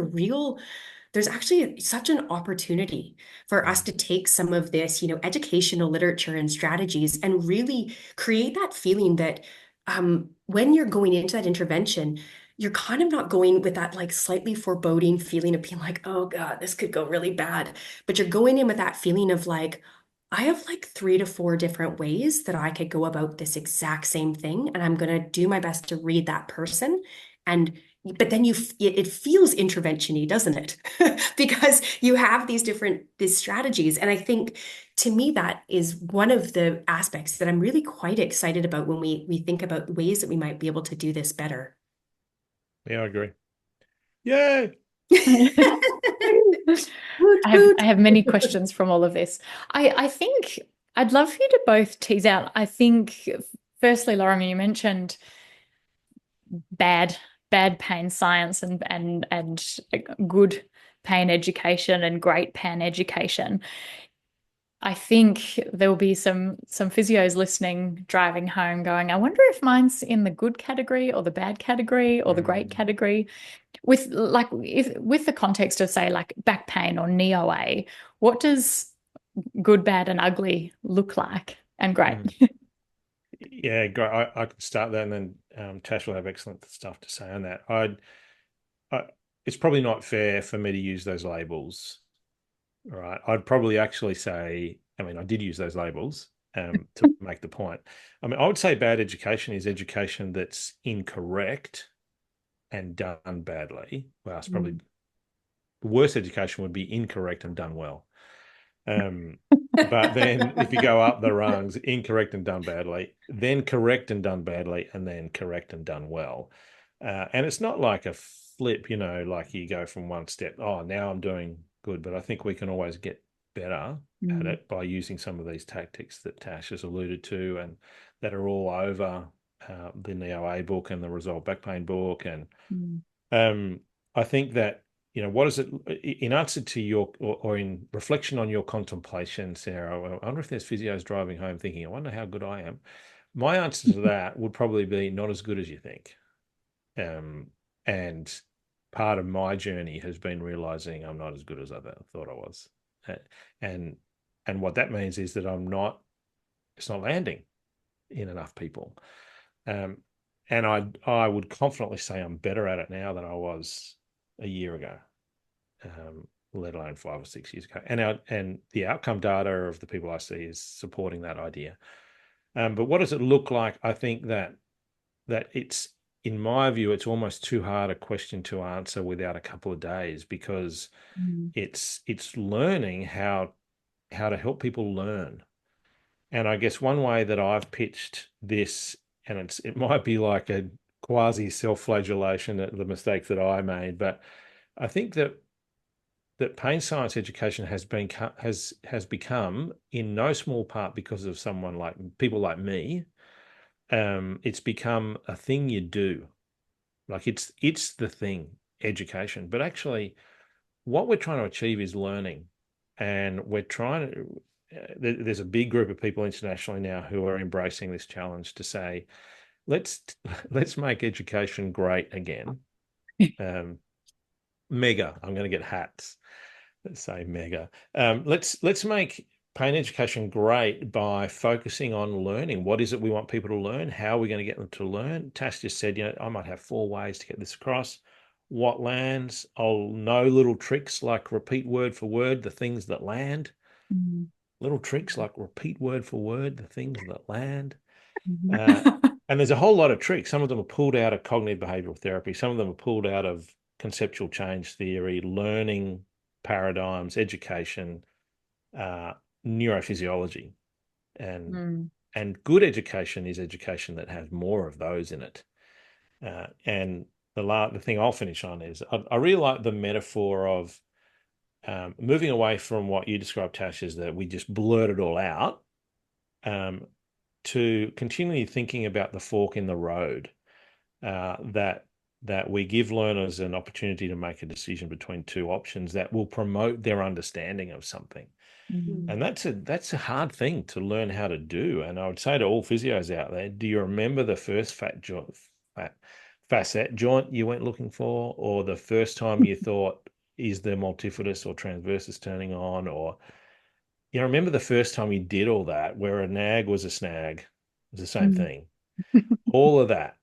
actually such an opportunity for us to take some of this, educational literature and strategies and really create that feeling that when you're going into that intervention, you're kind of not going with that like slightly foreboding feeling of being like, oh God, this could go really bad. But you're going in with that feeling of like, I have like 3 to 4 different ways that I could go about this exact same thing. And I'm going to do my best to read that person. But then it feels intervention-y, doesn't it? Because you have these strategies. And I think to me, that is one of the aspects that I'm really quite excited about when we think about ways that we might be able to do this better. Yeah, I agree. Yay. Woot, I woot. have many questions from all of this. I think I'd love for you to both tease out. I think, firstly, Lorimer, you mentioned bad pain science and good pain education and great pain education. I think there will be some physios listening, driving home, going, I wonder if mine's in the good category or the bad category or the great category. With the context of, say, like back pain or knee OA, what does good, bad, and ugly look like? And great. Yeah, great. I can start that, and then Tash will have excellent stuff to say on that. It's probably not fair for me to use those labels. All right. I'd probably actually say, I mean, I did use those labels to make the point. I mean, I would say bad education is education that's incorrect and done badly. Well, it's probably worse education would be incorrect and done well. But then if you go up the rungs, incorrect and done badly, then correct and done badly, and then correct and done well. And it's not like a flip, like you go from one step, oh, now I'm doing good, but I think we can always get better at it by using some of these tactics that Tash has alluded to and that are all over the NEOA book and the Resolve Back Pain book. And I think that, what is it in answer to your, or in reflection on your contemplation, Sarah, I wonder if there's physios driving home thinking, I wonder how good I am. My answer to that would probably be not as good as you think. And part of my journey has been realizing I'm not as good as I thought I was. And what that means is that it's not landing in enough people. And I would confidently say I'm better at it now than I was a year ago, let alone 5 or 6 years ago. And the outcome data of the people I see is supporting that idea. But what does it look like? I think that it's, in my view, it's almost too hard a question to answer without a couple of days, because it's learning how to help people learn. And I guess one way that I've pitched this, and it might be like a quasi self-flagellation at the mistakes that I made, but I think that pain science education has become, in no small part because of people like me, it's become a thing you do. Like it's the thing, education. But actually, what we're trying to achieve is learning, and we're trying to. There's a big group of people internationally now who are embracing this challenge to say, let's make education great again. Mega. I'm going to get hats. Let's say mega. Let's make pain education great by focusing on learning. What is it we want people to learn? How are we going to get them to learn? Tash just said, I might have 4 ways to get this across. What lands? I'll know little tricks like repeat word for word the things that land. Little tricks like repeat word for word the things that land. And there's a whole lot of tricks. Some of them are pulled out of cognitive behavioral therapy. Some of them are pulled out of conceptual change theory, learning paradigms, education, neurophysiology, and good education is education that has more of those in it. And the thing I'll finish on is I really like the metaphor of moving away from what you described, Tash, is that we just blurt it all out, to continually thinking about the fork in the road, that we give learners an opportunity to make a decision between 2 options that will promote their understanding of something. And that's a hard thing to learn how to do. And I would say to all physios out there, do you remember the first facet joint you went looking for, or the first time you thought, is the multifidus or transversus turning on? Or remember the first time you did all that, where a nag was a snag? It was the same thing. All of that.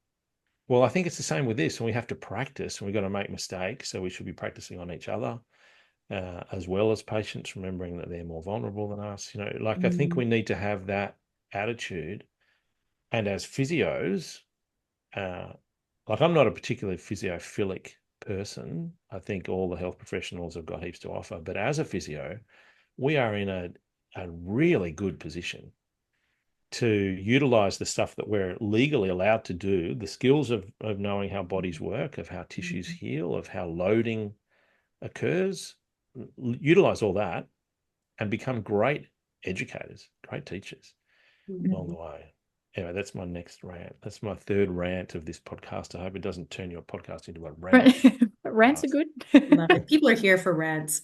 Well, I think it's the same with this, and we have to practice, and we've got to make mistakes. So we should be practicing on each other, as well as patients, remembering that they're more vulnerable than us. I think we need to have that attitude. And as physios, I'm not a particularly physiophilic person. I think all the health professionals have got heaps to offer. But as a physio, we are in a really good position to utilize the stuff that we're legally allowed to do, the skills of knowing how bodies work, of how tissues heal, of how loading occurs, utilize all that and become great educators, great teachers along the way. Anyway, that's my next rant. That's my 3rd rant of this podcast. I hope it doesn't turn your podcast into a rant. Rants are good. Love it. People are here for rants.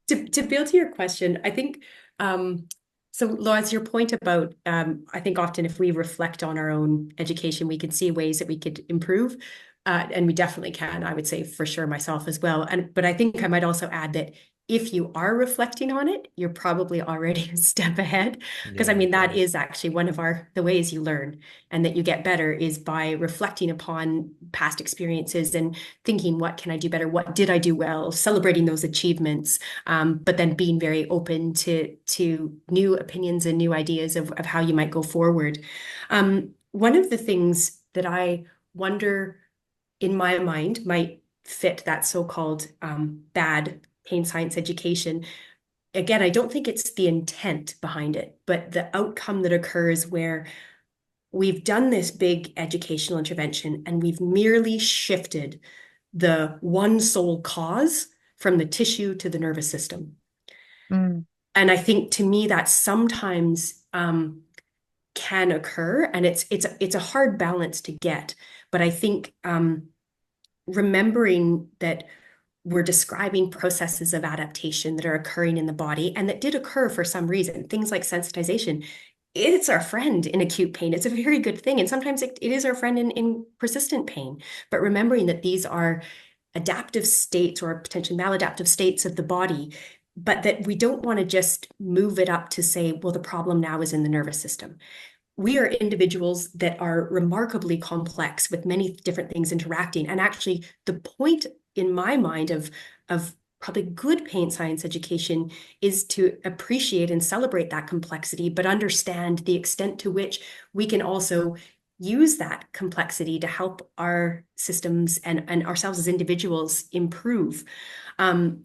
To build to your question, I think, so Loz, your point about, I think often if we reflect on our own education, we can see ways that we could improve. And we definitely can, I would say for sure myself as well. But I think I might also add that if you are reflecting on it, you're probably already a step ahead. Because that is actually one of the ways you learn and that you get better is by reflecting upon past experiences and thinking, what can I do better? What did I do well? Celebrating those achievements, but then being very open to new opinions and new ideas of how you might go forward. One of the things that I wonder in my mind might fit that so-called bad pain science education. Again, I don't think it's the intent behind it, but the outcome that occurs where we've done this big educational intervention and we've merely shifted the one sole cause from the tissue to the nervous system. And I think to me that sometimes can occur, and it's a hard balance to get. But I think remembering that we're describing processes of adaptation that are occurring in the body and that did occur for some reason, things like sensitization. It's our friend in acute pain. It's a very good thing. And sometimes it is our friend in persistent pain. But remembering that these are adaptive states or potentially maladaptive states of the body, but that we don't want to just move it up to say, well, the problem now is in the nervous system. We are individuals that are remarkably complex with many different things interacting. And actually, the point in my mind of probably good pain science education is to appreciate and celebrate that complexity, but understand the extent to which we can also use that complexity to help our systems and ourselves as individuals improve.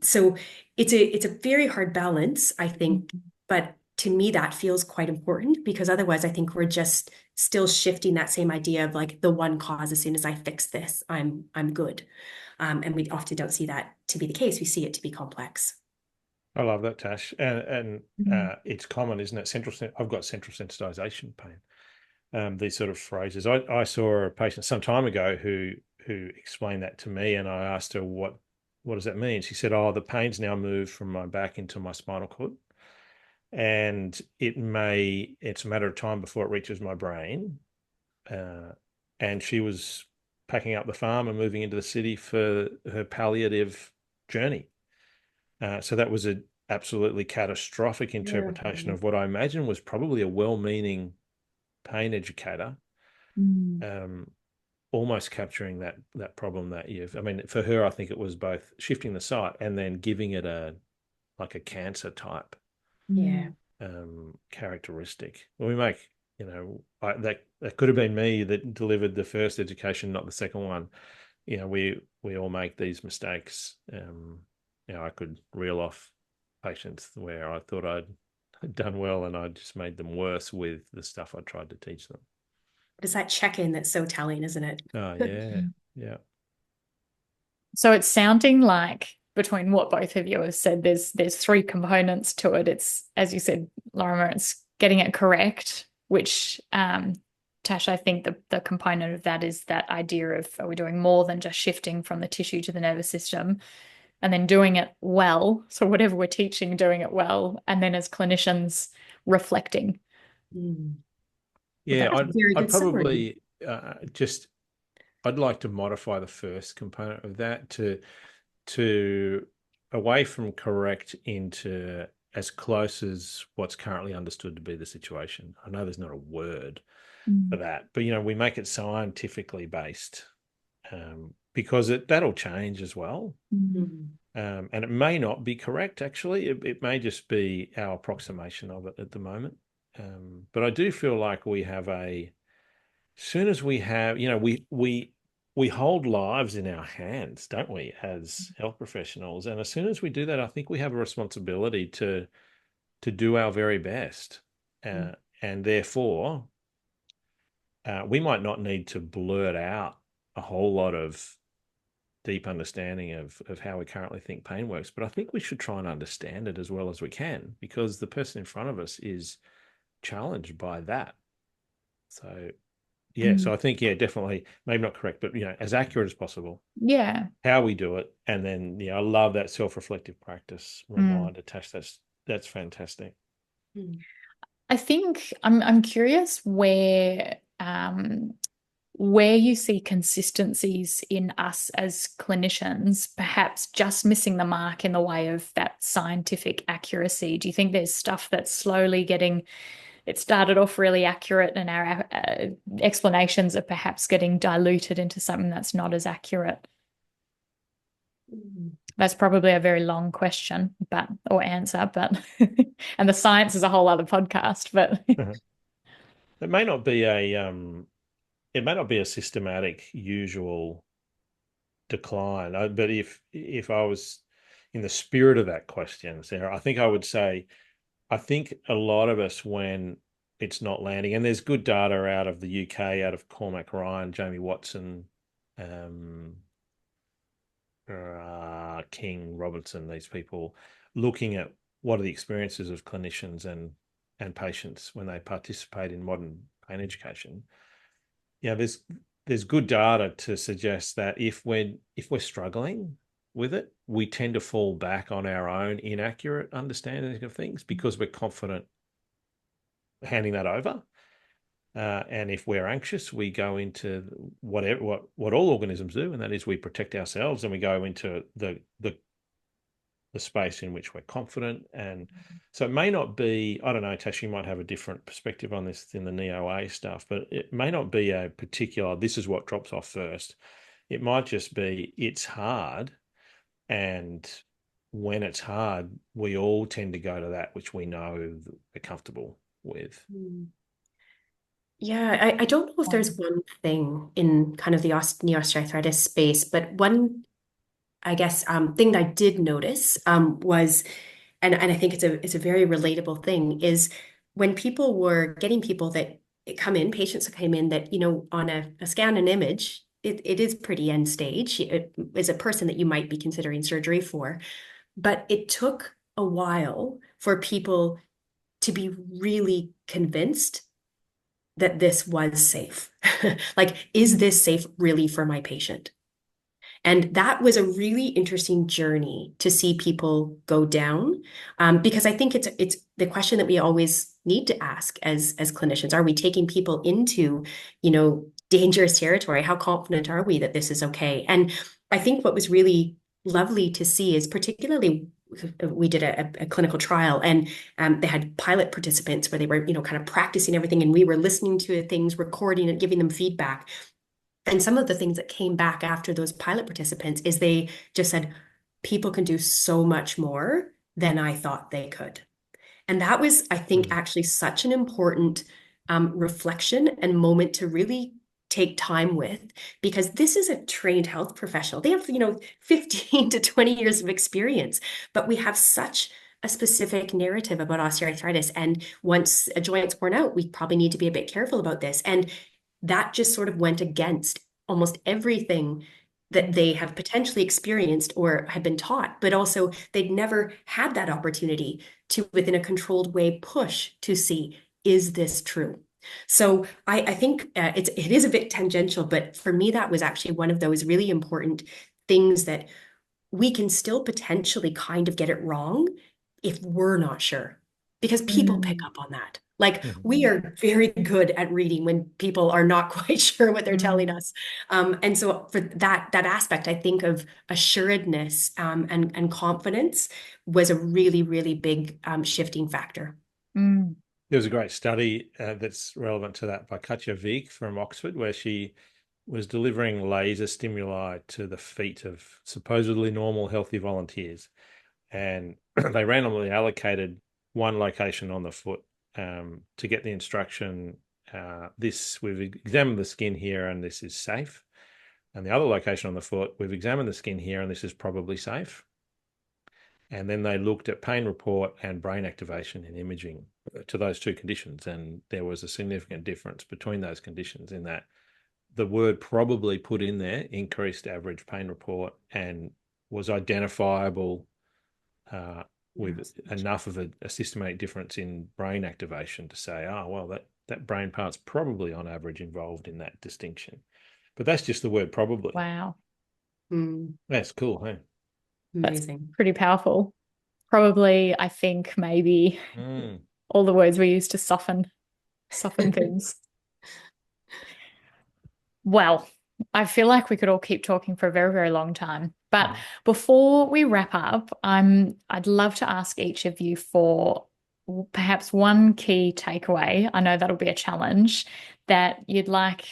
So it's a very hard balance, I think, but to me, that feels quite important because otherwise I think we're just still shifting that same idea of like the one cause. As soon as I fix this, I'm good. And we often don't see that to be the case. We see it to be complex. I love that, Tash. And it's common, isn't it? I've got central sensitization pain. These sort of phrases. I saw a patient some time ago who explained that to me, and I asked her, what does that mean? She said, the pain's now moved from my back into my spinal cord. And it's a matter of time before it reaches my brain. And she was packing up the farm and moving into the city for her palliative journey. So that was a absolutely catastrophic interpretation of what I imagine was probably a well-meaning pain educator, almost capturing that problem that I mean, for her, I think it was both shifting the site and then giving it a cancer type characteristic. When we make, that could have been me that delivered the first education, not the second one. We all make these mistakes. I could reel off patients where I thought I'd done well and I just made them worse with the stuff I tried to teach them. It's that check-in that's so telling, isn't it? Oh, yeah. Yeah. So it's sounding like, between what both of you have said, there's three components to it. It's, as you said, Lorimer, it's getting it correct, which, Tash, I think the component of that is that idea of, are we doing more than just shifting from the tissue to the nervous system? And then doing it well. So whatever we're teaching, doing it well. And then as clinicians, reflecting. Yeah, I'd probably I'd like to modify the first component of that to away from correct into as close as what's currently understood to be the situation. I know there's not a word for that, but we make it scientifically based, because that'll change as well. And it may not be correct, actually. It may just be our approximation of it at the moment. But I do feel like we have soon as we have, we hold lives in our hands, don't we, as health professionals? And as soon as we do that, I think we have a responsibility to do our very best. And therefore, we might not need to blurt out a whole lot of deep understanding of how we currently think pain works, but I think we should try and understand it as well as we can, because the person in front of us is challenged by that. So so I think, definitely, maybe not correct, but as accurate as possible. Yeah. How we do it. And then I love that self-reflective practice reminder, Tash. That's fantastic. I think I'm curious where you see consistencies in us as clinicians, perhaps just missing the mark in the way of that scientific accuracy. Do you think there's stuff that's slowly it started off really accurate and our explanations are perhaps getting diluted into something that's not as accurate? That's probably a very long question, or answer, but and the science is a whole other podcast, but it may not be a systematic usual decline. But if I was in the spirit of that question, Sarah, I think I would say, I think a lot of us, when it's not landing, and there's good data out of the UK, out of Cormac Ryan, Jamie Watson, King, Robertson, these people looking at what are the experiences of clinicians and patients when they participate in modern pain education. There's good data to suggest that if we're struggling with it, we tend to fall back on our own inaccurate understanding of things because we're confident handing that over. And if we're anxious, we go into what all organisms do, and that is we protect ourselves, and we go into the space in which we're confident. And so it may not be, I don't know, Tasha, you might have a different perspective on this in the NEOA stuff, but it may not be a particular, this is what drops off first. It might just be, it's hard. And when it's hard, we all tend to go to that which we know we're comfortable with. Yeah, I don't know if there's one thing in kind of the knee osteoarthritis space, but one, I guess, thing that I did notice was, and I think it's a very relatable thing, is when people were getting people that patients that came in that, on a scan and image, it is pretty end stage. It is a person that you might be considering surgery for, but it took a while for people to be really convinced that this was safe. Like, is this safe really for my patient? And that was a really interesting journey to see people go down, because I think it's the question that we always need to ask as clinicians. Are we taking people into, dangerous territory? How confident are we that this is okay? And I think what was really lovely to see is, particularly we did a clinical trial, and they had pilot participants where they were, kind of practicing everything, and we were listening to things, recording and giving them feedback. And some of the things that came back after those pilot participants is they just said, people can do so much more than I thought they could. And that was, I think, actually such an important reflection and moment to really take time with, because this is a trained health professional. They have, 15 to 20 years of experience, but we have such a specific narrative about osteoarthritis. And once a joint's worn out, we probably need to be a bit careful about this. And that just sort of went against almost everything that they have potentially experienced or had been taught, but also they'd never had that opportunity to, within a controlled way, push to see, is this true? So I think it is a bit tangential, but for me, that was actually one of those really important things that we can still potentially kind of get it wrong if we're not sure, because people pick up on that. Like, we are very good at reading when people are not quite sure what they're telling us. And so for that aspect, I think of assuredness and confidence was a really, really big shifting factor. There was a great study that's relevant to that by Katja Wieg from Oxford, where she was delivering laser stimuli to the feet of supposedly normal, healthy volunteers. And they randomly allocated one location on the foot to get the instruction, we've examined the skin here and this is safe. And the other location on the foot, we've examined the skin here and this is probably safe. And then they looked at pain report and brain activation in imaging to those two conditions. And there was a significant difference between those conditions in that the word probably put in there increased average pain report and was identifiable with enough of a systematic difference in brain activation to say, oh, well, that brain part's probably on average involved in that distinction. But that's just the word probably. Wow. That's cool, hey? Amazing. That's pretty powerful. Probably, I think, maybe all the words we use to soften things. Well, I feel like we could all keep talking for a very, very long time. But before we wrap up, I'd love to ask each of you for perhaps one key takeaway. I know that'll be a challenge that you'd like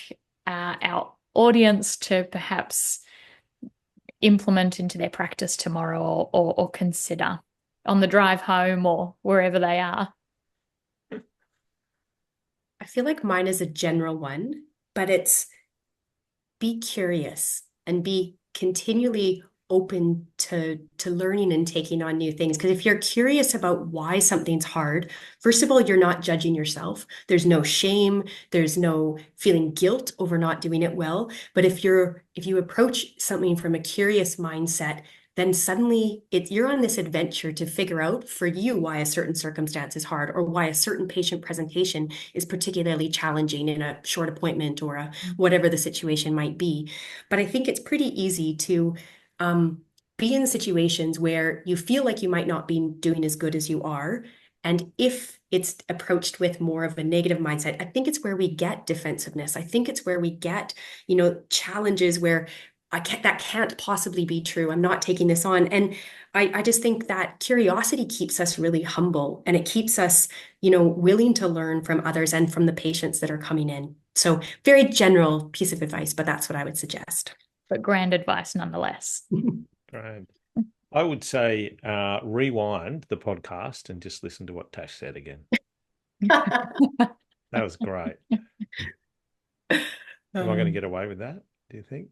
our audience to perhaps implement into their practice tomorrow or consider on the drive home or wherever they are. I feel like mine is a general one, but it's be curious and be continually open to learning and taking on new things. Because if you're curious about why something's hard, first of all, you're not judging yourself. There's no shame. There's no feeling guilt over not doing it well. But if you approach something from a curious mindset, then suddenly you're on this adventure to figure out for you why a certain circumstance is hard or why a certain patient presentation is particularly challenging in a short appointment or whatever the situation might be. But I think it's pretty easy to be in situations where you feel like you might not be doing as good as you are. And if it's approached with more of a negative mindset, I think it's where we get defensiveness. I think it's where we get, challenges where that can't possibly be true. I'm not taking this on. And I just think that curiosity keeps us really humble, and it keeps us, willing to learn from others and from the patients that are coming in. So very general piece of advice, but that's what I would suggest. But grand advice nonetheless. Right. I would say rewind the podcast and just listen to what Tash said again. That was great. Am I going to get away with that, do you think?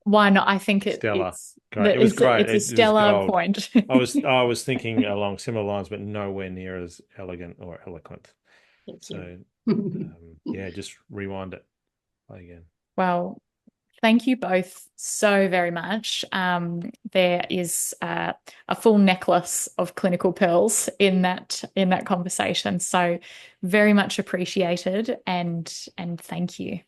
Why not? I think stellar. It's great. It was great. It's a stellar point. I was thinking along similar lines, but nowhere near as elegant or eloquent. So just rewind it again. Well, thank you both so very much. There is a full necklace of clinical pearls in that conversation. So very much appreciated and thank you.